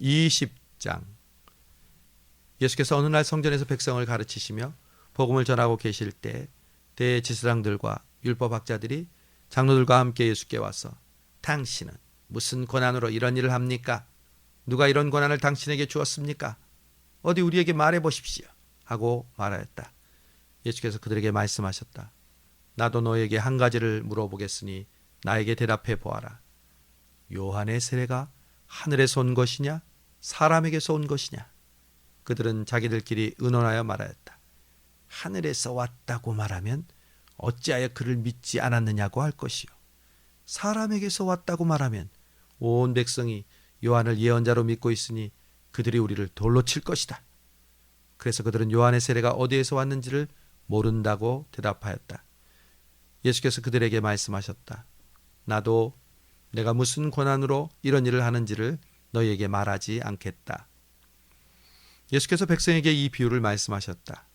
20장. 예수께서 어느 날 성전에서 백성을 가르치시며 복음을 전하고 계실 때 대지사장들과 율법학자들이 장로들과 함께 예수께 와서 당신은 무슨 권한으로 이런 일을 합니까? 누가 이런 권한을 당신에게 주었습니까? 어디 우리에게 말해 보십시오 하고 말하였다. 예수께서 그들에게 말씀하셨다. 나도 너에게 한 가지를 물어보겠으니 나에게 대답해 보아라. 요한의 세례가 하늘에서 온 것이냐 사람에게서 온 것이냐? 그들은 자기들끼리 의논하여 말하였다. 하늘에서 왔다고 말하면 어찌하여 그를 믿지 않았느냐고 할 것이요, 사람에게서 왔다고 말하면 온 백성이 요한을 예언자로 믿고 있으니 그들이 우리를 돌로 칠 것이다. 그래서 그들은 요한의 세례가 어디에서 왔는지를 모른다고 대답하였다. 예수께서 그들에게 말씀하셨다. 나도 내가 무슨 권한으로 이런 일을 하는지를 너희에게 말하지 않겠다. 예수께서 백성에게 이 비유를 말씀하셨다.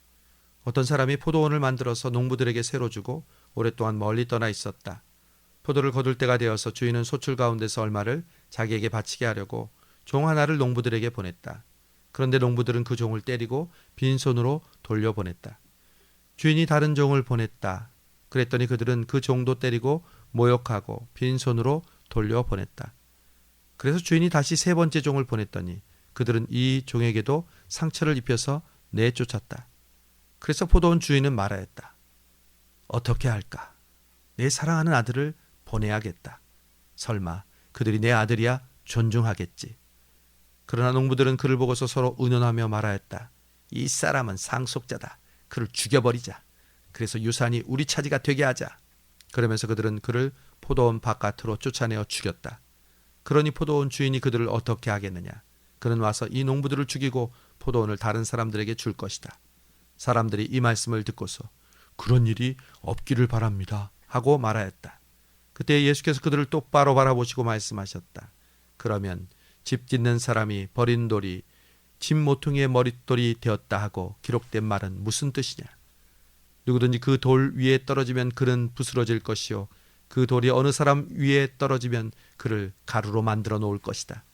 어떤 사람이 포도원을 만들어서 농부들에게 새로 주고 오랫동안 멀리 떠나 있었다. 포도를 거둘 때가 되어서 주인은 소출 가운데서 얼마를 자기에게 바치게 하려고 종 하나를 농부들에게 보냈다. 그런데 농부들은 그 종을 때리고 빈손으로 돌려보냈다. 주인이 다른 종을 보냈다. 그랬더니 그들은 그 종도 때리고 모욕하고 빈손으로 돌려보냈다. 그래서 주인이 다시 세 번째 종을 보냈더니 그들은 이 종에게도 상처를 입혀서 내쫓았다. 그래서 포도원 주인은 말하였다. 어떻게 할까? 내 사랑하는 아들을 보내야겠다. 설마 그들이 내 아들이야 존중하겠지. 그러나 농부들은 그를 보고서 서로 의논하며 말하였다. 이 사람은 상속자다. 그를 죽여버리자. 그래서 유산이 우리 차지가 되게 하자. 그러면서 그들은 그를 포도원 바깥으로 쫓아내어 죽였다. 그러니 포도원 주인이 그들을 어떻게 하겠느냐? 그는 와서 이 농부들을 죽이고 포도원을 다른 사람들에게 줄 것이다. 사람들이 이 말씀을 듣고서 그런 일이 없기를 바랍니다 하고 말하였다. 그때 예수께서 그들을 똑바로 바라보시고 말씀하셨다. 그러면 집 짓는 사람이 버린 돌이 집 모퉁이의 머릿돌이 되었다 하고 기록된 말은 무슨 뜻이냐? 누구든지 그 돌 위에 떨어지면 그는 부스러질 것이요, 그 돌이 어느 사람 위에 떨어지면 그를 가루로 만들어 놓을 것이다.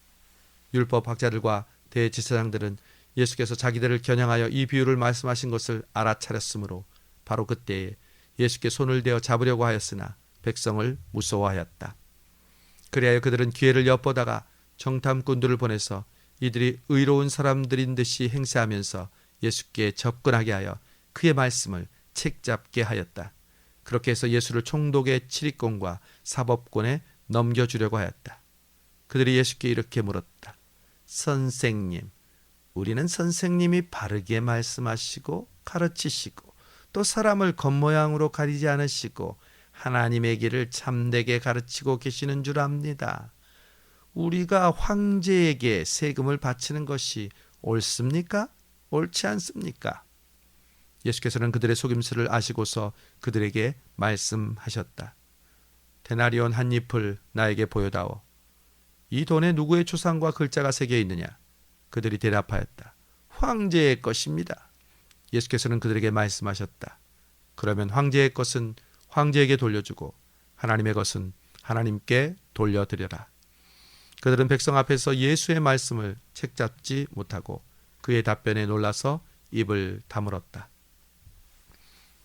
율법학자들과 대제사장들은 예수께서 자기들을 겨냥하여 이 비유를 말씀하신 것을 알아차렸으므로 바로 그때에 예수께 손을 대어 잡으려고 하였으나 백성을 무서워하였다. 그리하여 그들은 기회를 엿보다가 정탐꾼들을 보내서 이들이 의로운 사람들인 듯이 행세하면서 예수께 접근하게 하여 그의 말씀을 책잡게 하였다. 그렇게 해서 예수를 총독의 치리권과 사법권에 넘겨주려고 하였다. 그들이 예수께 이렇게 물었다. 선생님, 우리는 선생님이 바르게 말씀하시고 가르치시고 또 사람을 겉모양으로 가리지 않으시고 하나님의 길을 참되게 가르치고 계시는 줄 압니다. 우리가 황제에게 세금을 바치는 것이 옳습니까? 옳지 않습니까? 예수께서는 그들의 속임수를 아시고서 그들에게 말씀하셨다. 데나리온 한 잎을 나에게 보여다오. 이 돈에 누구의 초상과 글자가 새겨 있느냐? 그들이 대답하였다. 황제의 것입니다. 예수께서는 그들에게 말씀하셨다. 그러면 황제의 것은 황제에게 돌려주고 하나님의 것은 하나님께 돌려드려라. 그들은 백성 앞에서 예수의 말씀을 책잡지 못하고 그의 답변에 놀라서 입을 다물었다.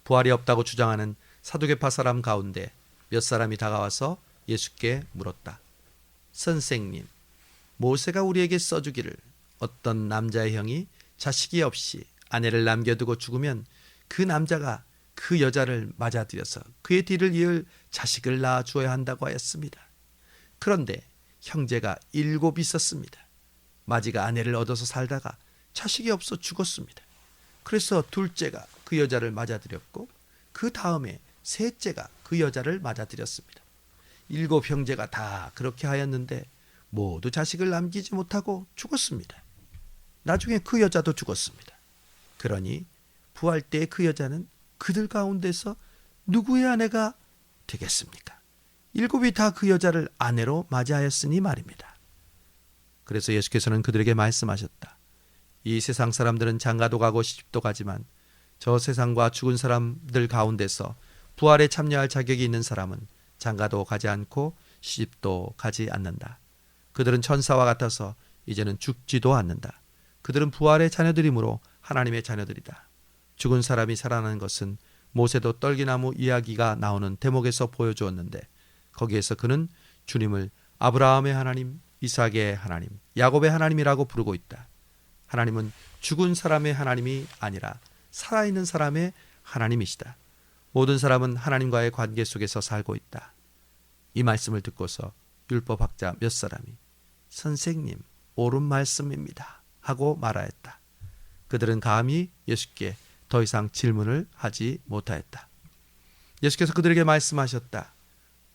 부활이 없다고 주장하는 사두개파 사람 가운데 몇 사람이 다가와서 예수께 물었다. 선생님, 모세가 우리에게 써주기를 어떤 남자의 형이 자식이 없이 아내를 남겨두고 죽으면 그 남자가 그 여자를 맞아들여서 그의 뒤를 이을 자식을 낳아 주어야 한다고 하였습니다. 그런데 형제가 7 있었습니다. 마지가 아내를 얻어서 살다가 자식이 없어 죽었습니다. 그래서 둘째가 그 여자를 맞아들였고 그 다음에 셋째가 그 여자를 맞아들였습니다. 7 형제가 다 그렇게 하였는데 모두 자식을 남기지 못하고 죽었습니다. 나중에 그 여자도 죽었습니다. 그러니 부활 때 그 여자는 그들 가운데서 누구의 아내가 되겠습니까? 7이 다 그 여자를 아내로 맞이하였으니 말입니다. 그래서 예수께서는 그들에게 말씀하셨다. 이 세상 사람들은 장가도 가고 시집도 가지만 저 세상과 죽은 사람들 가운데서 부활에 참여할 자격이 있는 사람은 장가도 가지 않고 시집도 가지 않는다. 그들은 천사와 같아서 이제는 죽지도 않는다. 그들은 부활의 자녀들이므로 하나님의 자녀들이다. 죽은 사람이 살아나는 것은 모세도 떨기나무 이야기가 나오는 대목에서 보여주었는데 거기에서 그는 주님을 아브라함의 하나님, 이삭의 하나님, 야곱의 하나님이라고 부르고 있다. 하나님은 죽은 사람의 하나님이 아니라 살아있는 사람의 하나님이시다. 모든 사람은 하나님과의 관계 속에서 살고 있다. 이 말씀을 듣고서 율법학자 몇 사람이 선생님, 옳은 말씀입니다 하고 말하였다. 그들은 감히 예수께 더 이상 질문을 하지 못하였다. 예수께서 그들에게 말씀하셨다.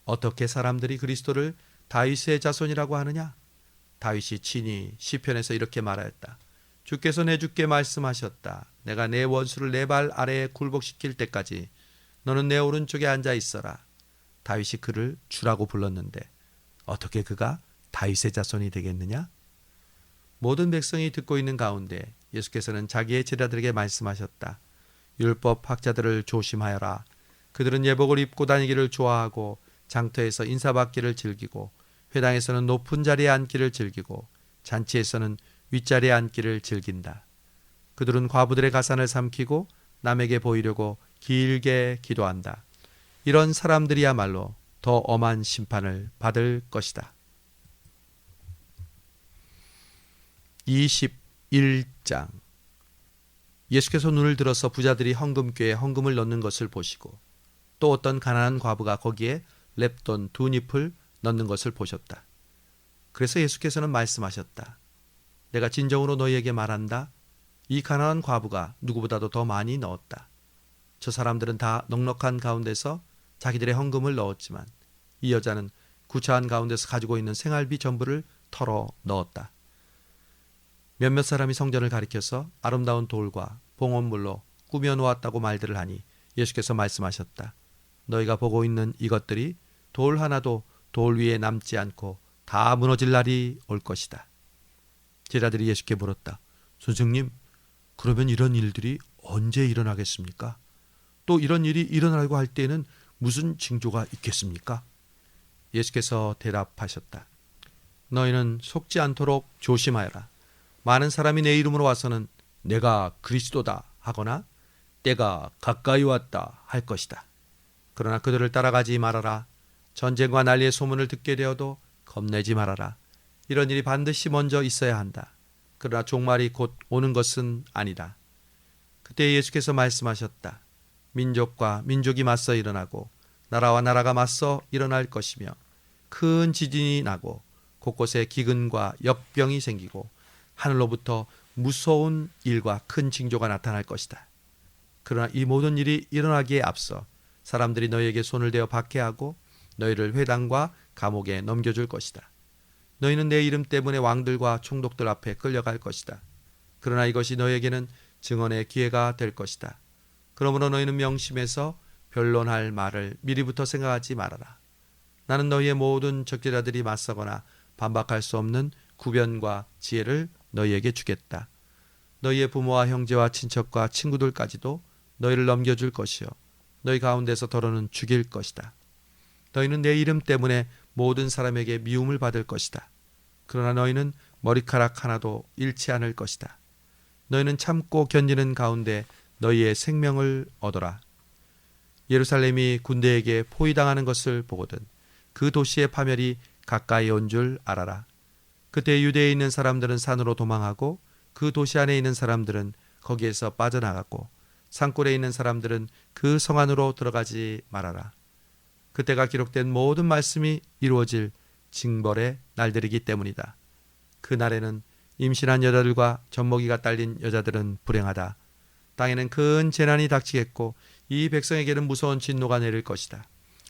어떻게 사람들이 그리스도를 다윗의 자손이라고 하느냐? 다윗이 친히 시편에서 이렇게 말하였다. 주께서 내 주께 말씀하셨다. 내가 내 원수를 내 발 아래에 굴복시킬 때까지 너는 내 오른쪽에 앉아 있어라. 다윗이 그를 주라고 불렀는데 어떻게 그가 다윗의 자손이 되겠느냐? 모든 백성이 듣고 있는 가운데 예수께서는 자기의 제자들에게 말씀하셨다. 율법 학자들을 조심하여라. 그들은 예복을 입고 다니기를 좋아하고 장터에서 인사받기를 즐기고 회당에서는 높은 자리에 앉기를 즐기고 잔치에서는 윗자리에 앉기를 즐긴다. 그들은 과부들의 가산을 삼키고 남에게 보이려고 길게 기도한다. 이런 사람들이야말로 더 엄한 심판을 받을 것이다. 21장. 예수께서 눈을 들어서 부자들이 헌금궤에 헌금을 넣는 것을 보시고 또 어떤 가난한 과부가 거기에 렙돈 2잎을 넣는 것을 보셨다. 그래서 예수께서는 말씀하셨다. 내가 진정으로 너희에게 말한다. 이 가난한 과부가 누구보다도 더 많이 넣었다. 저 사람들은 다 넉넉한 가운데서 자기들의 헌금을 넣었지만 이 여자는 구차한 가운데서 가지고 있는 생활비 전부를 털어 넣었다. 몇몇 사람이 성전을 가리켜서 아름다운 돌과 봉헌물로 꾸며 놓았다고 말들을 하니 예수께서 말씀하셨다. 너희가 보고 있는 이것들이 돌 하나도 돌 위에 남지 않고 다 무너질 날이 올 것이다. 제자들이 예수께 물었다. 선생님, 그러면 이런 일들이 언제 일어나겠습니까? 또 이런 일이 일어나려고 할 때에는 무슨 징조가 있겠습니까? 예수께서 대답하셨다. 너희는 속지 않도록 조심하여라. 많은 사람이 내 이름으로 와서는 내가 그리스도다 하거나 때가 가까이 왔다 할 것이다. 그러나 그들을 따라가지 말아라. 전쟁과 난리의 소문을 듣게 되어도 겁내지 말아라. 이런 일이 반드시 먼저 있어야 한다. 그러나 종말이 곧 오는 것은 아니다. 그때 예수께서 말씀하셨다. 민족과 민족이 맞서 일어나고 나라와 나라가 맞서 일어날 것이며 큰 지진이 나고 곳곳에 기근과 역병이 생기고 하늘로부터 무서운 일과 큰 징조가 나타날 것이다. 그러나 이 모든 일이 일어나기에 앞서 사람들이 너희에게 손을 대어 박해하고 너희를 회당과 감옥에 넘겨줄 것이다. 너희는 내 이름 때문에 왕들과 총독들 앞에 끌려갈 것이다. 그러나 이것이 너희에게는 증언의 기회가 될 것이다. 그러므로 너희는 명심해서 변론할 말을 미리부터 생각하지 말아라. 나는 너희의 모든 적대자들이 맞서거나 반박할 수 없는 구변과 지혜를 너희에게 주겠다. 너희의 부모와 형제와 친척과 친구들까지도 너희를 넘겨줄 것이요 너희 가운데서 더러는 죽일 것이다. 너희는 내 이름 때문에 모든 사람에게 미움을 받을 것이다. 그러나 너희는 머리카락 하나도 잃지 않을 것이다. 너희는 참고 견디는 가운데 너희의 생명을 얻어라. 예루살렘이 군대에게 포위당하는 것을 보거든 그 도시의 파멸이 가까이 온 줄 알아라. 그때 유대에 있는 사람들은 산으로 도망하고 그 도시 안에 있는 사람들은 거기에서 빠져나갔고 산골에 있는 사람들은 그 성 안으로 들어가지 말아라. 그때가 기록된 모든 말씀이 이루어질 징벌의 날들이기 때문이다. 그 날에는 임신한 여자들과 젖먹이가 딸린 여자들은 불행하다. 땅에는 큰 재난이 닥치겠고 이 백성에게는 무서운 진노가 내릴 것이다.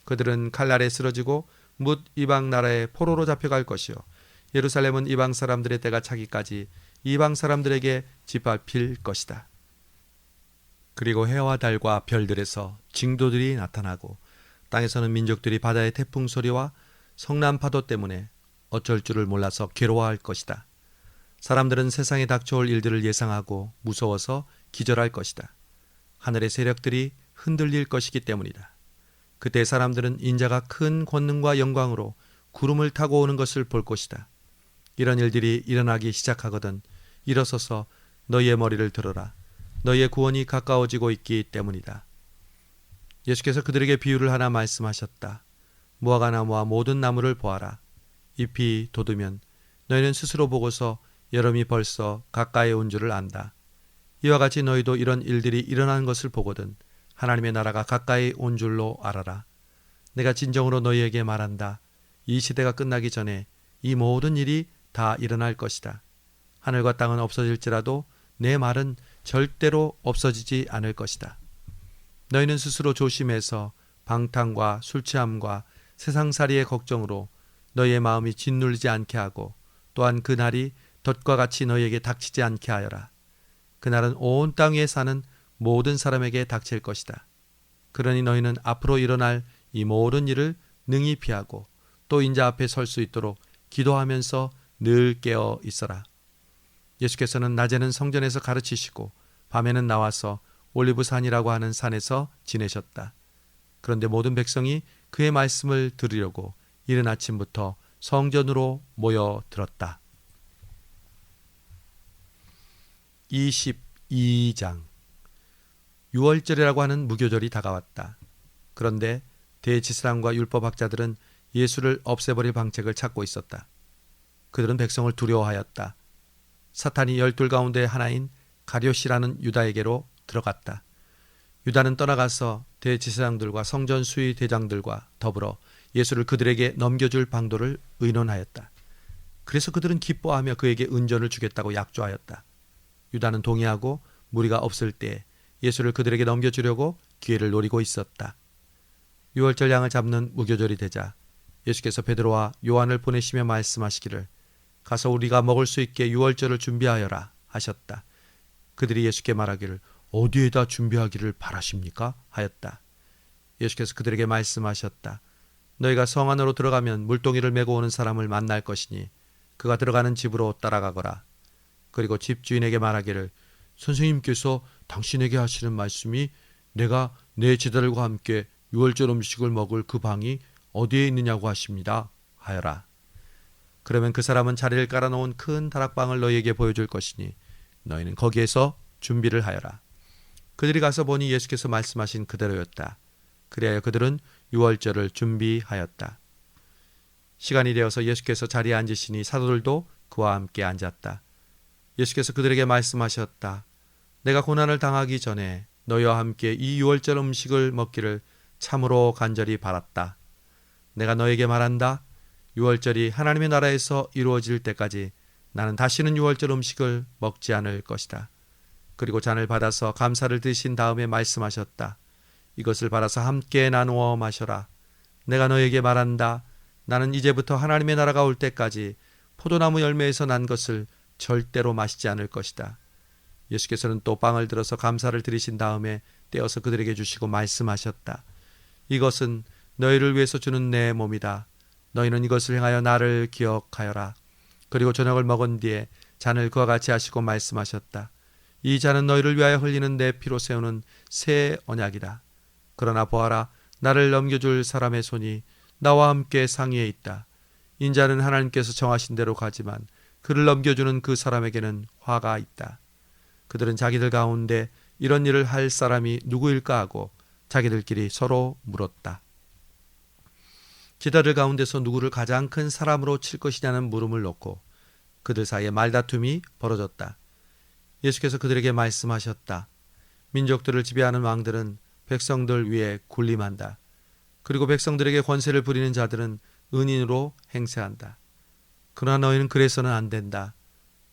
그들은 칼날에 쓰러지고 뭇 이방 나라의 포로로 잡혀갈 것이요 예루살렘은 이방 사람들의 때가 차기까지 이방 사람들에게 짓밟힐 것이다. 그리고 해와 달과 별들에서 징조들이 나타나고 땅에서는 민족들이 바다의 태풍 소리와 성난 파도 때문에 어쩔 줄을 몰라서 괴로워할 것이다. 사람들은 세상에 닥쳐올 일들을 예상하고 무서워서 기절할 것이다. 하늘의 세력들이 흔들릴 것이기 때문이다. 그때 사람들은 인자가 큰 권능과 영광으로 구름을 타고 오는 것을 볼 것이다. 이런 일들이 일어나기 시작하거든 일어서서 너희의 머리를 들어라. 너희의 구원이 가까워지고 있기 때문이다. 예수께서 그들에게 비유를 하나 말씀하셨다. 무화과나무와 모든 나무를 보아라. 잎이 돋으면 너희는 스스로 보고서 여름이 벌써 가까이 온 줄을 안다. 이와 같이 너희도 이런 일들이 일어나는 것을 보거든 하나님의 나라가 가까이 온 줄로 알아라. 내가 진정으로 너희에게 말한다. 이 시대가 끝나기 전에 이 모든 일이 다 일어날 것이다. 하늘과 땅은 없어질지라도 내 말은 절대로 없어지지 않을 것이다. 너희는 스스로 조심해서 방탕과 술 취함과 세상살이의 걱정으로 너희의 마음이 짓눌리지 않게 하고 또한 그 날이 덫과 같이 너희에게 닥치지 않게 하여라. 그날은 온 땅 위에 사는 모든 사람에게 닥칠 것이다. 그러니 너희는 앞으로 일어날 이 모든 일을 능히 피하고 또 인자 앞에 설 수 있도록 기도하면서 늘 깨어 있어라. 예수께서는 낮에는 성전에서 가르치시고 밤에는 나와서 올리브산이라고 하는 산에서 지내셨다. 그런데 모든 백성이 그의 말씀을 들으려고 이른 아침부터 성전으로 모여들었다. 22장 유월절이라고 하는 무교절이 다가왔다. 그런데 대지사장과 율법학자들은 예수를 없애버릴 방책을 찾고 있었다. 그들은 백성을 두려워하였다. 사탄이 12 가운데 하나인 가룟이라는 유다에게로 들어갔다. 유다는 떠나가서 대지사장들과 성전 수의 대장들과 더불어 예수를 그들에게 넘겨줄 방도를 의논하였다. 그래서 그들은 기뻐하며 그에게 은전을 주겠다고 약조하였다. 유다는 동의하고 무리가 없을 때 예수를 그들에게 넘겨주려고 기회를 노리고 있었다. 유월절 양을 잡는 무교절이 되자 예수께서 베드로와 요한을 보내시며 말씀하시기를 가서 우리가 먹을 수 있게 유월절을 준비하여라 하셨다. 그들이 예수께 말하기를 어디에다 준비하기를 바라십니까? 하였다. 예수께서 그들에게 말씀하셨다. 너희가 성 안으로 들어가면 물동이를 메고 오는 사람을 만날 것이니 그가 들어가는 집으로 따라가거라. 그리고 집주인에게 말하기를 선생님께서 당신에게 하시는 말씀이 내가 내 제자들과 함께 유월절 음식을 먹을 그 방이 어디에 있느냐고 하십니다. 하여라. 그러면 그 사람은 자리를 깔아놓은 큰 다락방을 너희에게 보여줄 것이니 너희는 거기에서 준비를 하여라. 그들이 가서 보니 예수께서 말씀하신 그대로였다. 그리하여 그들은 유월절을 준비하였다. 시간이 되어서 예수께서 자리에 앉으시니 사도들도 그와 함께 앉았다. 예수께서 그들에게 말씀하셨다. 내가 고난을 당하기 전에 너희와 함께 이 유월절 음식을 먹기를 참으로 간절히 바랐다. 내가 너에게 말한다. 유월절이 하나님의 나라에서 이루어질 때까지 나는 다시는 유월절 음식을 먹지 않을 것이다. 그리고 잔을 받아서 감사를 드신 다음에 말씀하셨다. 이것을 받아서 함께 나누어 마셔라. 내가 너에게 말한다. 나는 이제부터 하나님의 나라가 올 때까지 포도나무 열매에서 난 것을 절대로 마시지 않을 것이다. 예수께서는 또 빵을 들어서 감사를 드리신 다음에 떼어서 그들에게 주시고 말씀하셨다. 이것은 너희를 위해서 주는 내 몸이다. 너희는 이것을 행하여 나를 기억하여라. 그리고 저녁을 먹은 뒤에 잔을 그와 같이 하시고 말씀하셨다. 이 잔은 너희를 위하여 흘리는 내 피로 세우는 새 언약이다. 그러나 보아라, 나를 넘겨줄 사람의 손이 나와 함께 상위에 있다. 인자는 하나님께서 정하신 대로 가지만 그를 넘겨주는 그 사람에게는 화가 있다. 그들은 자기들 가운데 이런 일을 할 사람이 누구일까 하고 자기들끼리 서로 물었다. 제자들 가운데서 누구를 가장 큰 사람으로 칠 것이냐는 물음을 놓고 그들 사이에 말다툼이 벌어졌다. 예수께서 그들에게 말씀하셨다. 민족들을 지배하는 왕들은 백성들 위에 군림한다. 그리고 백성들에게 권세를 부리는 자들은 은인으로 행세한다. 그러나 너희는 그래서는 안 된다.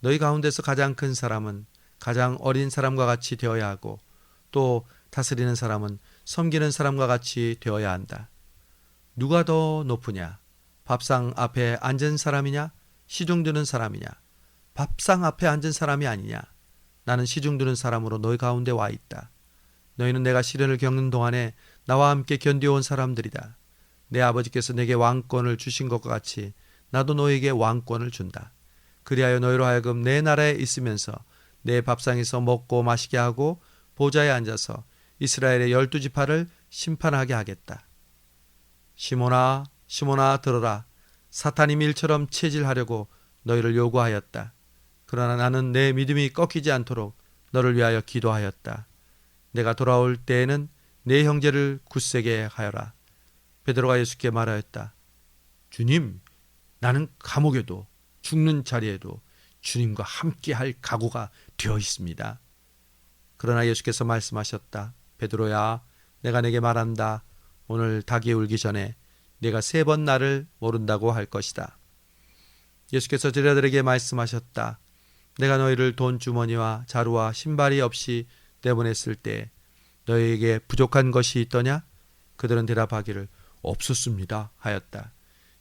너희 가운데서 가장 큰 사람은 가장 어린 사람과 같이 되어야 하고 또 다스리는 사람은 섬기는 사람과 같이 되어야 한다. 누가 더 높으냐? 밥상 앞에 앉은 사람이냐? 시중 드는 사람이냐? 밥상 앞에 앉은 사람이 아니냐? 나는 시중 드는 사람으로 너희 가운데 와 있다. 너희는 내가 시련을 겪는 동안에 나와 함께 견뎌온 사람들이다. 내 아버지께서 내게 왕권을 주신 것과 같이 나도 너에게 왕권을 준다. 그리하여 너희로 하여금 내 나라에 있으면서 내 밥상에서 먹고 마시게 하고 보좌에 앉아서 이스라엘의 12지파를 심판하게 하겠다. 시몬아, 시몬아 들어라. 사탄이 밀처럼 체질하려고 너희를 요구하였다. 그러나 나는 내 믿음이 꺾이지 않도록 너를 위하여 기도하였다. 내가 돌아올 때에는 내 형제를 굳세게 하여라. 베드로가 예수께 말하였다. 주님, 나는 감옥에도 죽는 자리에도 주님과 함께할 각오가 되어 있습니다. 그러나 예수께서 말씀하셨다. 베드로야, 내가 내게 말한다. 오늘 닭이 울기 전에 네가 3번 나를 모른다고 할 것이다. 예수께서 제자들에게 말씀하셨다. 내가 너희를 돈 주머니와 자루와 신발이 없이 내보냈을 때 너희에게 부족한 것이 있더냐? 그들은 대답하기를 없었습니다 하였다.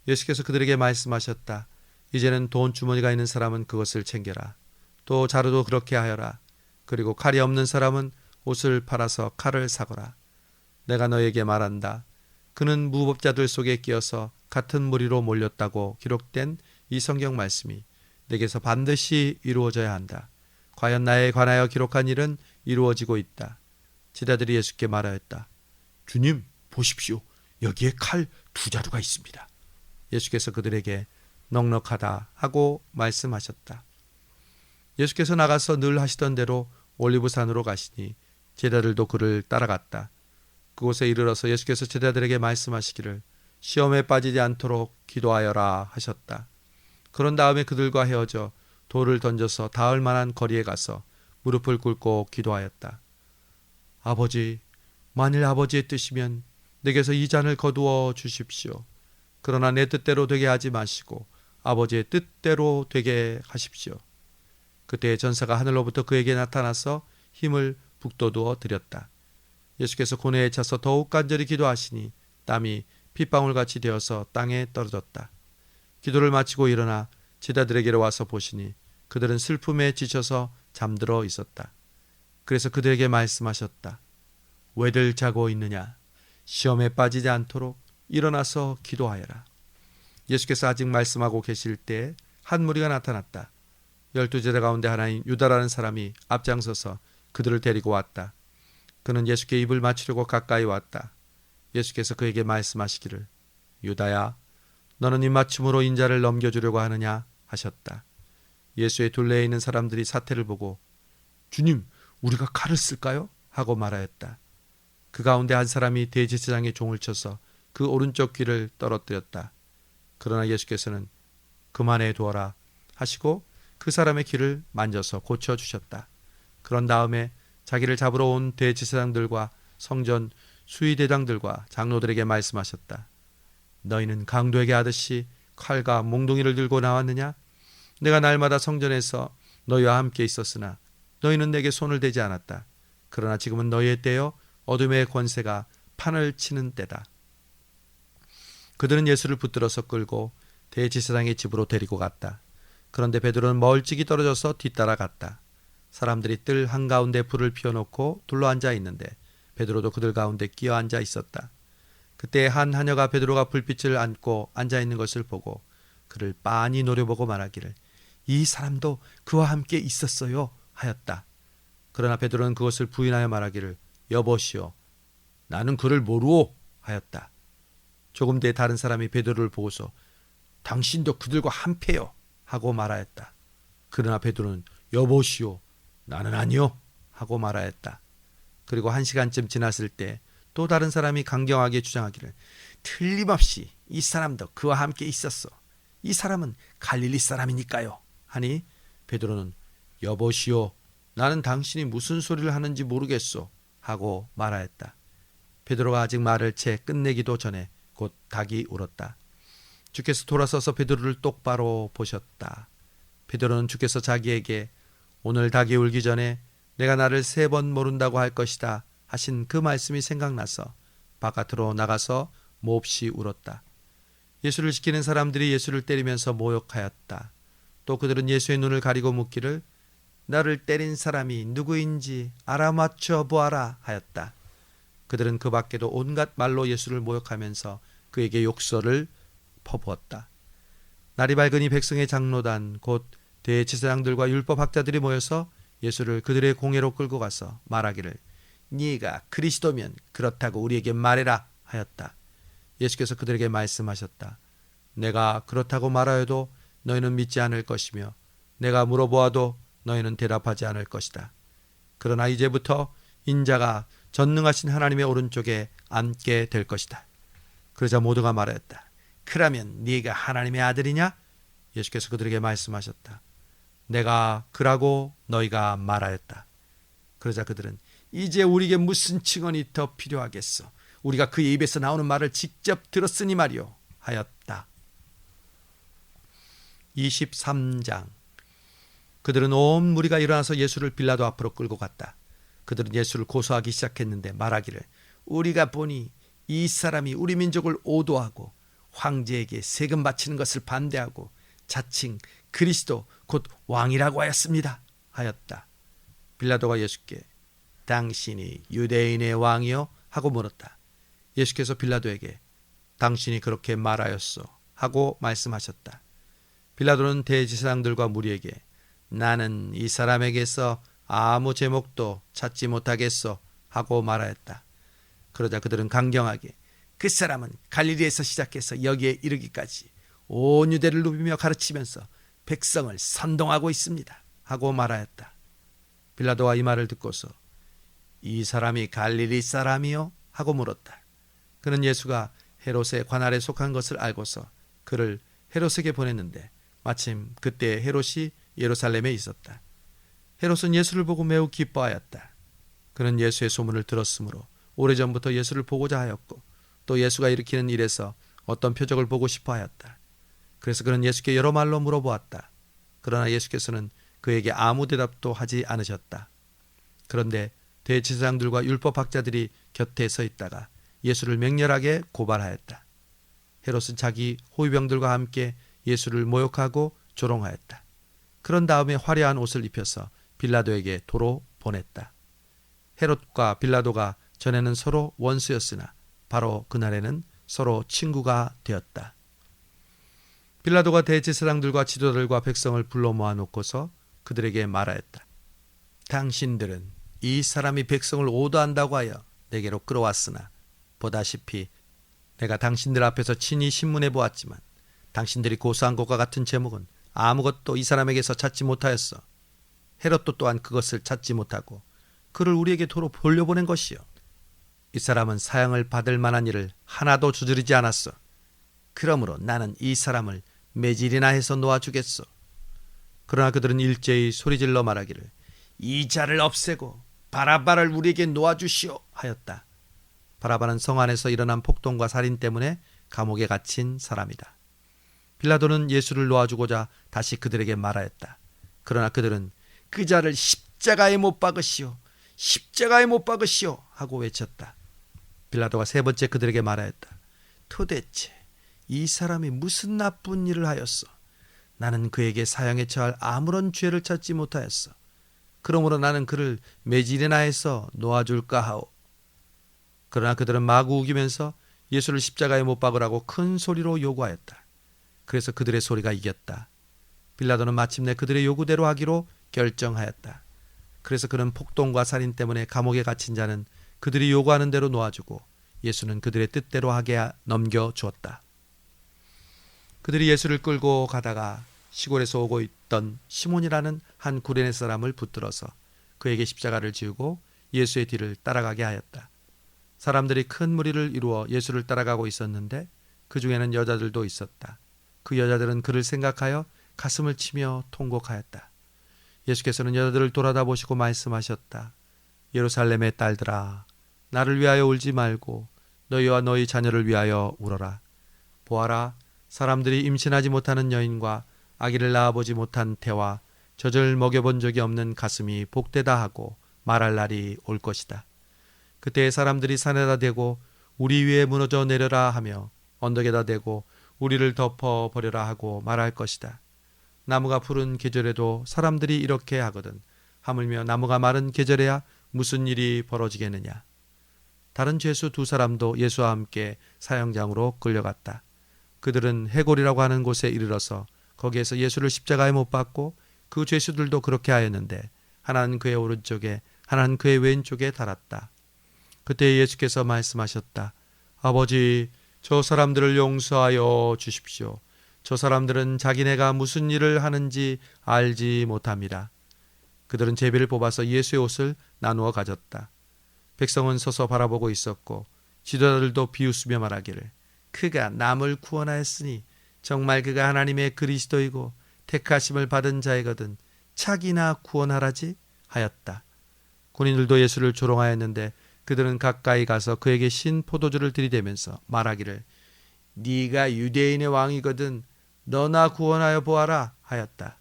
예수께서 그들에게 말씀하셨다. 이제는 돈 주머니가 있는 사람은 그것을 챙겨라. 또 자루도 그렇게 하여라. 그리고 칼이 없는 사람은 옷을 팔아서 칼을 사거라. 내가 너에게 말한다. 그는 무법자들 속에 끼어서 같은 무리로 몰렸다고 기록된 이 성경 말씀이 내게서 반드시 이루어져야 한다. 과연 나에 관하여 기록한 일은 이루어지고 있다. 제자들이 예수께 말하였다. 주님, 보십시오. 여기에 칼 2자루가 있습니다. 예수께서 그들에게 넉넉하다 하고 말씀하셨다. 예수께서 나가서 늘 하시던 대로 올리브산으로 가시니 제자들도 그를 따라갔다. 그곳에 이르러서 예수께서 제자들에게 말씀하시기를 시험에 빠지지 않도록 기도하여라 하셨다. 그런 다음에 그들과 헤어져 돌을 던져서 닿을 만한 거리에 가서 무릎을 꿇고 기도하였다. 아버지, 만일 아버지의 뜻이면 내게서 이 잔을 거두어 주십시오. 그러나 내 뜻대로 되게 하지 마시고 아버지의 뜻대로 되게 하십시오. 그때 전사가 하늘로부터 그에게 나타나서 힘을 북돋우어 드렸다. 예수께서 고뇌에 차서 더욱 간절히 기도하시니 땀이 핏방울같이 되어서 땅에 떨어졌다. 기도를 마치고 일어나 제자들에게로 와서 보시니 그들은 슬픔에 지쳐서 잠들어 있었다. 그래서 그들에게 말씀하셨다. 왜들 자고 있느냐? 시험에 빠지지 않도록 일어나서 기도하여라. 예수께서 아직 말씀하고 계실 때 한 무리가 나타났다. 12제자 가운데 하나인 유다라는 사람이 앞장서서 그들을 데리고 왔다. 그는 예수께 입을 맞추려고 가까이 왔다. 예수께서 그에게 말씀하시기를 유다야, 너는 입맞춤으로 인자를 넘겨주려고 하느냐 하셨다. 예수의 둘레에 있는 사람들이 사태를 보고 주님, 우리가 칼을 쓸까요? 하고 말하였다. 그 가운데 한 사람이 대제사장의 종을 쳐서 그 오른쪽 귀를 떨어뜨렸다. 그러나 예수께서는 그만해 두어라 하시고 그 사람의 귀를 만져서 고쳐주셨다. 그런 다음에 자기를 잡으러 온 대제사장들과 성전 수의대장들과 장로들에게 말씀하셨다. 너희는 강도에게 하듯이 칼과 몽둥이를 들고 나왔느냐? 내가 날마다 성전에서 너희와 함께 있었으나 너희는 내게 손을 대지 않았다. 그러나 지금은 너희의 때여 어둠의 권세가 판을 치는 때다. 그들은 예수를 붙들어서 끌고 대제사장의 집으로 데리고 갔다. 그런데 베드로는 멀찍이 떨어져서 뒤따라갔다. 사람들이 뜰 한가운데 불을 피워놓고 둘러앉아 있는데 베드로도 그들 가운데 끼어 앉아 있었다. 그때 한 하녀가 베드로가 불빛을 안고 앉아 있는 것을 보고 그를 빤히 노려보고 말하기를 이 사람도 그와 함께 있었어요 하였다. 그러나 베드로는 그것을 부인하여 말하기를 여보시오, 나는 그를 모르오 하였다. 조금 뒤에 다른 사람이 베드로를 보고서 당신도 그들과 한패요 하고 말하였다. 그러나 베드로는 여보시오, 나는 아니요 하고 말하였다. 그리고 1시간쯤 지났을 때 또 다른 사람이 강경하게 주장하기를 틀림없이 이 사람도 그와 함께 있었어. 이 사람은 갈릴리 사람이니까요 하니 베드로는 여보시오, 나는 당신이 무슨 소리를 하는지 모르겠소 하고 말하였다. 베드로가 아직 말을 채 끝내기도 전에 곧 닭이 울었다. 주께서 돌아서서 베드로를 똑바로 보셨다. 베드로는 주께서 자기에게 오늘 닭이 울기 전에 내가 나를 3번 모른다고 할 것이다 하신 그 말씀이 생각나서 바깥으로 나가서 몹시 울었다. 예수를 지키는 사람들이 예수를 때리면서 모욕하였다. 또 그들은 예수의 눈을 가리고 묻기를 나를 때린 사람이 누구인지 알아맞혀 보아라 하였다. 그들은 그 밖에도 온갖 말로 예수를 모욕하면서 그에게 욕설을 퍼부었다. 날이 밝으니 백성의 장로단 곧 대제사장들과 율법학자들이 모여서 예수를 그들의 공회로 끌고 가서 말하기를 네가 그리스도면 그렇다고 우리에게 말해라 하였다. 예수께서 그들에게 말씀하셨다. 내가 그렇다고 말하여도 너희는 믿지 않을 것이며 내가 물어보아도 너희는 대답하지 않을 것이다. 그러나 이제부터 인자가 전능하신 하나님의 오른쪽에 앉게 될 것이다. 그러자 모두가 말하였다. 그러면 네가 하나님의 아들이냐? 예수께서 그들에게 말씀하셨다. 내가 그라고 너희가 말하였다. 그러자 그들은 이제 우리에게 무슨 증언이 더 필요하겠어? 우리가 그의 입에서 나오는 말을 직접 들었으니 말이오 하였다. 23장. 그들은 온 무리가 일어나서 예수를 빌라도 앞으로 끌고 갔다. 그들은 예수를 고소하기 시작했는데 말하기를 우리가 보니 이 사람이 우리 민족을 오도하고 황제에게 세금 바치는 것을 반대하고 자칭 그리스도 곧 왕이라고 하였습니다 하였다. 빌라도가 예수께 당신이 유대인의 왕이요? 하고 물었다. 예수께서 빌라도에게 당신이 그렇게 말하였소 하고 말씀하셨다. 빌라도는 대제사장들과 무리에게 나는 이 사람에게서 아무 제목도 찾지 못하겠소 하고 말하였다. 그러자 그들은 강경하게 그 사람은 갈릴리에서 시작해서 여기에 이르기까지 온 유대를 누비며 가르치면서 백성을 선동하고 있습니다 하고 말하였다. 빌라도가 이 말을 듣고서 이 사람이 갈릴리 사람이요? 하고 물었다. 그는 예수가 헤롯의 관할에 속한 것을 알고서 그를 헤롯에게 보냈는데 마침 그때 헤롯이 예루살렘에 있었다. 헤롯은 예수를 보고 매우 기뻐하였다. 그는 예수의 소문을 들었으므로 오래전부터 예수를 보고자 하였고 또 예수가 일으키는 일에서 어떤 표적을 보고 싶어 하였다. 그래서 그는 예수께 여러 말로 물어보았다. 그러나 예수께서는 그에게 아무 대답도 하지 않으셨다. 그런데 대제사장들과 율법학자들이 곁에 서 있다가 예수를 맹렬하게 고발하였다. 헤롯은 자기 호위병들과 함께 예수를 모욕하고 조롱하였다. 그런 다음에 화려한 옷을 입혀서 빌라도에게 도로 보냈다. 헤롯과 빌라도가 전에는 서로 원수였으나 바로 그날에는 서로 친구가 되었다. 빌라도가 대제사장들과 지도자들과 백성을 불러 모아놓고서 그들에게 말하였다. 당신들은 이 사람이 백성을 오도한다고 하여 내게로 끌어왔으나 보다시피 내가 당신들 앞에서 친히 신문해 보았지만 당신들이 고소한 것과 같은 제목은 아무것도 이 사람에게서 찾지 못하였어. 헤롯도 또한 그것을 찾지 못하고 그를 우리에게 도로 돌려보낸 것이요. 이 사람은 사형을 받을 만한 일을 하나도 저지르지 않았어. 그러므로 나는 이 사람을 매질이나 해서 놓아주겠소. 그러나 그들은 일제히 소리질러 말하기를 이 자를 없애고 바라바를 우리에게 놓아주시오 하였다. 바라바는 성 안에서 일어난 폭동과 살인 때문에 감옥에 갇힌 사람이다. 빌라도는 예수를 놓아주고자 다시 그들에게 말하였다. 그러나 그들은 그 자를 십자가에 못 박으시오, 십자가에 못 박으시오 하고 외쳤다. 빌라도가 세 번째 그들에게 말하였다. 도대체 이 사람이 무슨 나쁜 일을 하였어? 나는 그에게 사형에 처할 아무런 죄를 찾지 못하였어. 그러므로 나는 그를 매질이나 해서 놓아줄까 하오. 그러나 그들은 마구 우기면서 예수를 십자가에 못 박으라고 큰 소리로 요구하였다. 그래서 그들의 소리가 이겼다. 빌라도는 마침내 그들의 요구대로 하기로 결정하였다. 그래서 그는 폭동과 살인 때문에 감옥에 갇힌 자는 그들이 요구하는 대로 놓아주고 예수는 그들의 뜻대로 하게 넘겨주었다. 그들이 예수를 끌고 가다가 시골에서 오고 있던 시몬이라는 한 구레네 사람을 붙들어서 그에게 십자가를 지우고 예수의 뒤를 따라가게 하였다. 사람들이 큰 무리를 이루어 예수를 따라가고 있었는데 그 중에는 여자들도 있었다. 그 여자들은 그를 생각하여 가슴을 치며 통곡하였다. 예수께서는 여자들을 돌아다 보시고 말씀하셨다. 예루살렘의 딸들아, 나를 위하여 울지 말고 너희와 너희 자녀를 위하여 울어라. 보아라, 사람들이 임신하지 못하는 여인과 아기를 낳아보지 못한 태와 젖을 먹여본 적이 없는 가슴이 복되다 하고 말할 날이 올 것이다. 그때 사람들이 산에다 대고 우리 위에 무너져 내려라 하며 언덕에다 대고 우리를 덮어 버려라 하고 말할 것이다. 나무가 푸른 계절에도 사람들이 이렇게 하거든 하물며 나무가 마른 계절에야 무슨 일이 벌어지겠느냐. 다른 죄수 두 사람도 예수와 함께 사형장으로 끌려갔다. 그들은 해골이라고 하는 곳에 이르러서 거기에서 예수를 십자가에 못 박고 그 죄수들도 그렇게 하였는데 하나는 그의 오른쪽에 하나는 그의 왼쪽에 달았다. 그때 예수께서 말씀하셨다. 아버지, 저 사람들을 용서하여 주십시오. 저 사람들은 자기네가 무슨 일을 하는지 알지 못합니다. 그들은 제비를 뽑아서 예수의 옷을 나누어 가졌다. 백성은 서서 바라보고 있었고 지도자들도 비웃으며 말하기를 그가 남을 구원하였으니 정말 그가 하나님의 그리스도이고 택하심을 받은 자이거든 차기나 구원하라지 하였다. 군인들도 예수를 조롱하였는데 그들은 가까이 가서 그에게 신 포도주를 들이대면서 말하기를 네가 유대인의 왕이거든 너나 구원하여 보아라 하였다.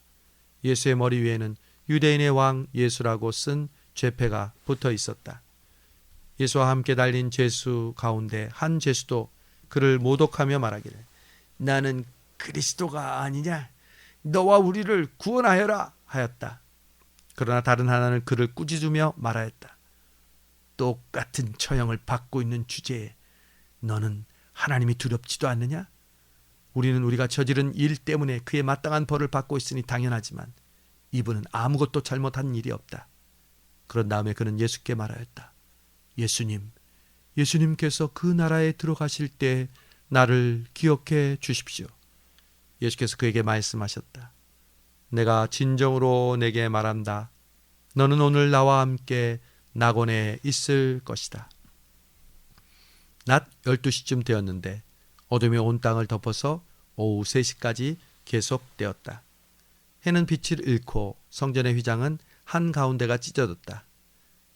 예수의 머리 위에는 유대인의 왕 예수라고 쓴 죄패가 붙어 있었다. 예수와 함께 달린 죄수 가운데 한 죄수도 그를 모독하며 말하기를 나는 그리스도가 아니냐 너와 우리를 구원하여라 하였다. 그러나 다른 하나는 그를 꾸짖으며 말하였다. 똑같은 처형을 받고 있는 주제에 너는 하나님이 두렵지도 않느냐? 우리는 우리가 저지른 일 때문에 그에 마땅한 벌을 받고 있으니 당연하지만 이분은 아무것도 잘못한 일이 없다. 그런 다음에 그는 예수께 말하였다. 예수님께서 그 나라에 들어가실 때 나를 기억해 주십시오. 예수께서 그에게 말씀하셨다. 내가 진정으로 내게 말한다. 너는 오늘 나와 함께 낙원에 있을 것이다. 낮 12시쯤 되었는데 어둠이 온 땅을 덮어서 오후 3시까지 계속되었다. 해는 빛을 잃고 성전의 휘장은 한가운데가 찢어졌다.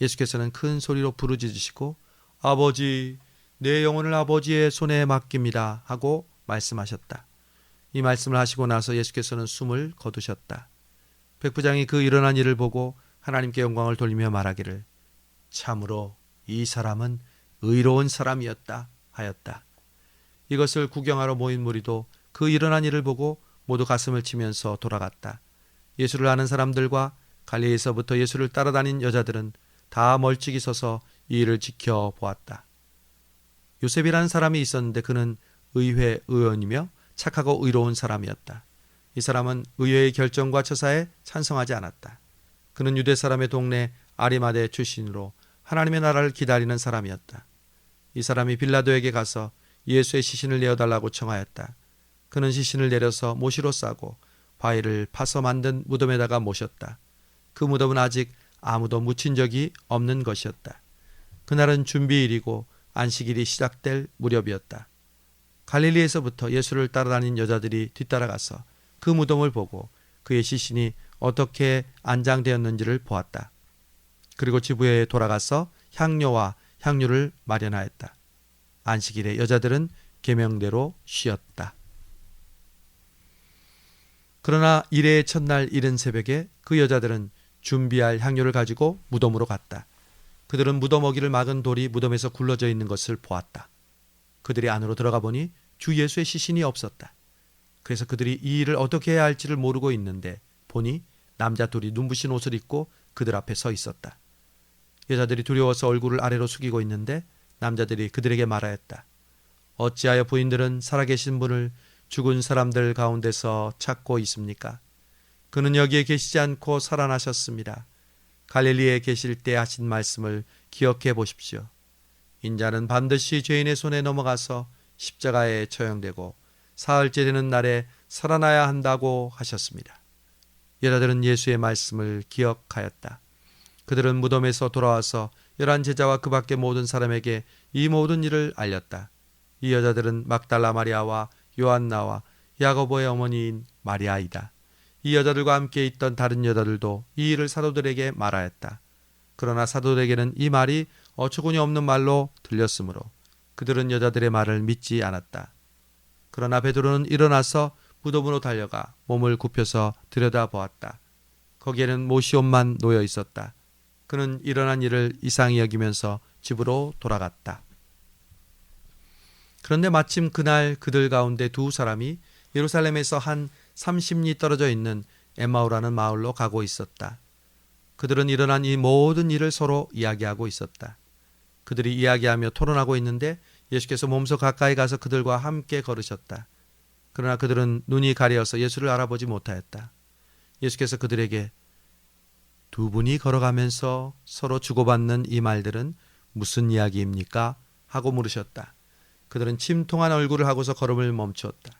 예수께서는 큰 소리로 부르짖으시고 아버지, 내 영혼을 아버지의 손에 맡깁니다 하고 말씀하셨다. 이 말씀을 하시고 나서 예수께서는 숨을 거두셨다. 백부장이 그 일어난 일을 보고 하나님께 영광을 돌리며 말하기를 참으로 이 사람은 의로운 사람이었다 하였다. 이것을 구경하러 모인 무리도 그 일어난 일을 보고 모두 가슴을 치면서 돌아갔다. 예수를 아는 사람들과 갈릴리에서부터 예수를 따라다닌 여자들은 다 멀찍이 서서 이 일을 지켜보았다. 요셉이라는 사람이 있었는데 그는 의회 의원이며 착하고 의로운 사람이었다. 이 사람은 의회의 결정과 처사에 찬성하지 않았다. 그는 유대 사람의 동네 아리마대 출신으로 하나님의 나라를 기다리는 사람이었다. 이 사람이 빌라도에게 가서 예수의 시신을 내어달라고 청하였다. 그는 시신을 내려서 모시로 싸고 바위를 파서 만든 무덤에다가 모셨다. 그 무덤은 아직 아무도 묻힌 적이 없는 것이었다. 그날은 준비일이고 안식일이 시작될 무렵이었다. 갈릴리에서부터 예수를 따라다닌 여자들이 뒤따라가서 그 무덤을 보고 그의 시신이 어떻게 안장되었는지를 보았다. 그리고 지부에 돌아가서 향료와 향유를 마련하였다. 안식일에 여자들은 계명대로 쉬었다. 그러나 일의 첫날 이른 새벽에 그 여자들은 준비할 향유를 가지고 무덤으로 갔다. 그들은 무덤 어기를 막은 돌이 무덤에서 굴러져 있는 것을 보았다. 그들이 안으로 들어가 보니 주 예수의 시신이 없었다. 그래서 그들이 이 일을 어떻게 해야 할지를 모르고 있는데 보니 남자 둘이 눈부신 옷을 입고 그들 앞에 서 있었다. 여자들이 두려워서 얼굴을 아래로 숙이고 있는데 남자들이 그들에게 말하였다. 어찌하여 부인들은 살아계신 분을 죽은 사람들 가운데서 찾고 있습니까? 그는 여기에 계시지 않고 살아나셨습니다. 갈릴리에 계실 때 하신 말씀을 기억해 보십시오. 인자는 반드시 죄인의 손에 넘어가서 십자가에 처형되고 사흘째 되는 날에 살아나야 한다고 하셨습니다. 여자들은 예수의 말씀을 기억하였다. 그들은 무덤에서 돌아와서 11 제자와 그 밖의 모든 사람에게 이 모든 일을 알렸다. 이 여자들은 막달라 마리아와 요한나와 야고보의 어머니인 마리아이다. 이 여자들과 함께 있던 다른 여자들도 이 일을 사도들에게 말하였다. 그러나 사도들에게는 이 말이 어처구니 없는 말로 들렸으므로 그들은 여자들의 말을 믿지 않았다. 그러나 베드로는 일어나서 무덤으로 달려가 몸을 굽혀서 들여다보았다. 거기에는 못이옷만 놓여 있었다. 그는 일어난 일을 이상히 여기면서 집으로 돌아갔다. 그런데 마침 그날 그들 가운데 두 사람이 예루살렘에서 한 30리 떨어져 있는 엠마오라는 마을로 가고 있었다. 그들은 일어난 이 모든 일을 서로 이야기하고 있었다. 그들이 이야기하며 토론하고 있는데 예수께서 몸소 가까이 가서 그들과 함께 걸으셨다. 그러나 그들은 눈이 가려서 예수를 알아보지 못하였다. 예수께서 그들에게 두 분이 걸어가면서 서로 주고받는 이 말들은 무슨 이야기입니까? 하고 물으셨다. 그들은 침통한 얼굴을 하고서 걸음을 멈추었다.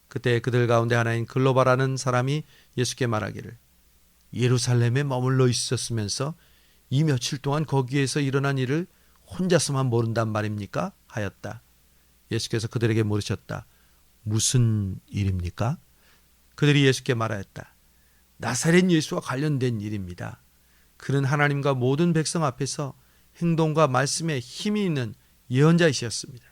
그때 그들 가운데 하나인 글로바라는 사람이 예수께 말하기를 예루살렘에 머물러 있었으면서 이 며칠 동안 거기에서 일어난 일을 혼자서만 모른단 말입니까? 하였다. 예수께서 그들에게 물으셨다. 무슨 일입니까? 그들이 예수께 말하였다. 나사렛 예수와 관련된 일입니다. 그는 하나님과 모든 백성 앞에서 행동과 말씀에 힘이 있는 예언자이셨습니다.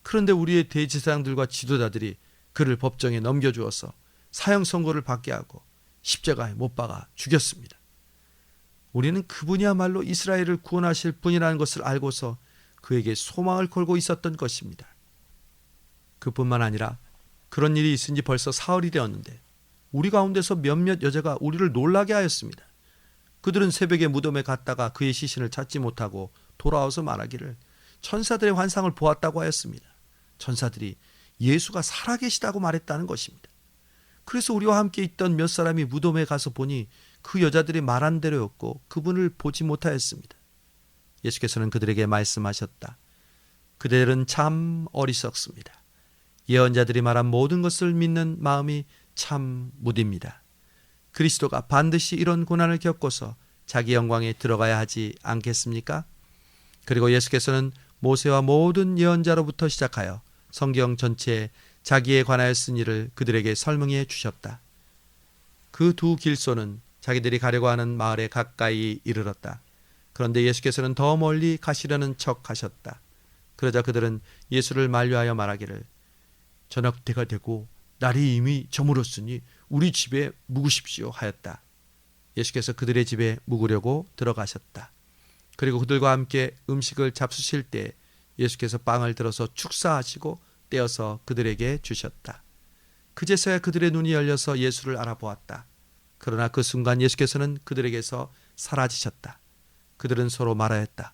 그런데 우리의 대제사장들과 지도자들이 그를 법정에 넘겨주어서 사형 선고를 받게 하고 십자가에 못 박아 죽였습니다. 우리는 그분이야말로 이스라엘을 구원하실 분이라는 것을 알고서 그에게 소망을 걸고 있었던 것입니다. 그뿐만 아니라 그런 일이 있은 지 벌써 사흘이 되었는데 우리 가운데서 몇몇 여자가 우리를 놀라게 하였습니다. 그들은 새벽에 무덤에 갔다가 그의 시신을 찾지 못하고 돌아와서 말하기를 천사들의 환상을 보았다고 하였습니다. 천사들이 예수가 살아계시다고 말했다는 것입니다. 그래서 우리와 함께 있던 몇 사람이 무덤에 가서 보니 그 여자들이 말한 대로였고 그분을 보지 못하였습니다. 예수께서는 그들에게 말씀하셨다. 그들은 참 어리석습니다. 예언자들이 말한 모든 것을 믿는 마음이 참 무딥니다. 그리스도가 반드시 이런 고난을 겪고서 자기 영광에 들어가야 하지 않겠습니까? 그리고 예수께서는 모세와 모든 예언자로부터 시작하여 성경 전체에 자기에 관하여 쓴 일을 그들에게 설명해 주셨다. 그 두 길소는 자기들이 가려고 하는 마을에 가까이 이르렀다. 그런데 예수께서는 더 멀리 가시려는 척 하셨다. 그러자 그들은 예수를 만류하여 말하기를 저녁 때가 되고 날이 이미 저물었으니 우리 집에 묵으십시오 하였다. 예수께서 그들의 집에 묵으려고 들어가셨다. 그리고 그들과 함께 음식을 잡수실 때 예수께서 빵을 들어서 축사하시고 떼어서 그들에게 주셨다. 그제서야 그들의 눈이 열려서 예수를 알아보았다. 그러나 그 순간 예수께서는 그들에게서 사라지셨다. 그들은 서로 말하였다.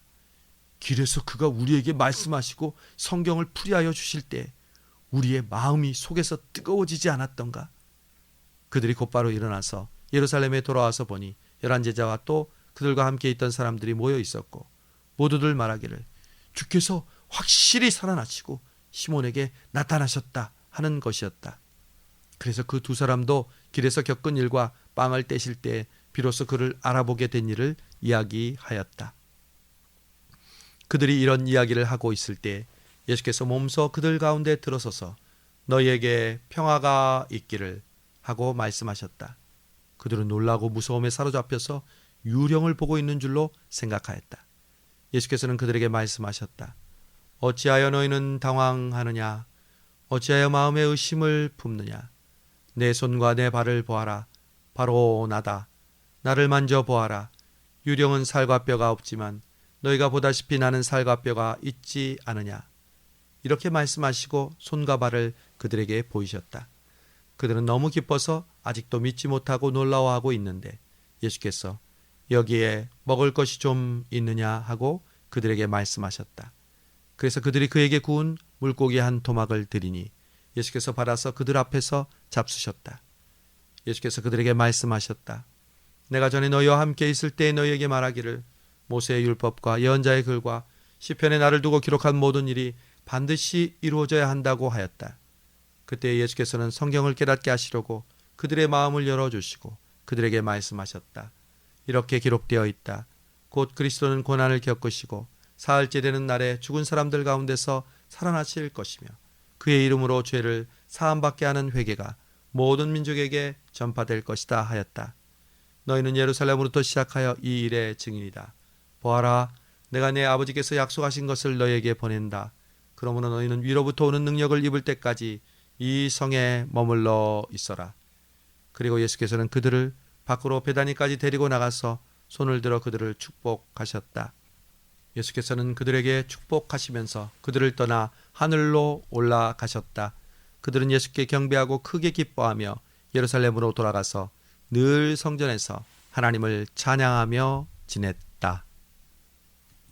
길에서 그가 우리에게 말씀하시고 성경을 풀이하여 주실 때 우리의 마음이 속에서 뜨거워지지 않았던가? 그들이 곧바로 일어나서 예루살렘에 돌아와서 보니 11 제자와 또 그들과 함께 있던 사람들이 모여 있었고 모두들 말하기를 주께서 확실히 살아나시고 시몬에게 나타나셨다 하는 것이었다. 그래서 그 두 사람도 길에서 겪은 일과 빵을 떼실 때 비로소 그를 알아보게 된 일을 이야기하였다. 그들이 이런 이야기를 하고 있을 때 예수께서 몸소 그들 가운데 들어서서 너희에게 평화가 있기를 하고 말씀하셨다. 그들은 놀라고 무서움에 사로잡혀서 유령을 보고 있는 줄로 생각하였다. 예수께서는 그들에게 말씀하셨다. 어찌하여 너희는 당황하느냐? 어찌하여 마음에 의심을 품느냐? 내 손과 내 발을 보아라. 바로 나다. 나를 만져보아라. 유령은 살과 뼈가 없지만 너희가 보다시피 나는 살과 뼈가 있지 않으냐? 이렇게 말씀하시고 손과 발을 그들에게 보이셨다. 그들은 너무 기뻐서 아직도 믿지 못하고 놀라워하고 있는데 예수께서 여기에 먹을 것이 좀 있느냐 하고 그들에게 말씀하셨다. 그래서 그들이 그에게 구운 물고기 한 토막을 드리니 예수께서 받아서 그들 앞에서 잡수셨다. 예수께서 그들에게 말씀하셨다. 내가 전에 너희와 함께 있을 때 너희에게 말하기를 모세의 율법과 예언자의 글과 시편에 나를 두고 기록한 모든 일이 반드시 이루어져야 한다고 하였다. 그때 예수께서는 성경을 깨닫게 하시려고 그들의 마음을 열어주시고 그들에게 말씀하셨다. 이렇게 기록되어 있다. 곧 그리스도는 고난을 겪으시고 사흘째 되는 날에 죽은 사람들 가운데서 살아나실 것이며 그의 이름으로 죄를 사함받게 하는 회개가 모든 민족에게 전파될 것이다 하였다. 너희는 예루살렘으로부터 시작하여 이 일의 증인이다. 보아라, 내가 내 아버지께서 약속하신 것을 너희에게 보낸다. 그러므로 너희는 위로부터 오는 능력을 입을 때까지 이 성에 머물러 있어라. 그리고 예수께서는 그들을 밖으로 베다니까지 데리고 나가서 손을 들어 그들을 축복하셨다. 예수께서는 그들에게 축복하시면서 그들을 떠나 하늘로 올라가셨다. 그들은 예수께 경배하고 크게 기뻐하며 예루살렘으로 돌아가서 늘 성전에서 하나님을 찬양하며 지냈다.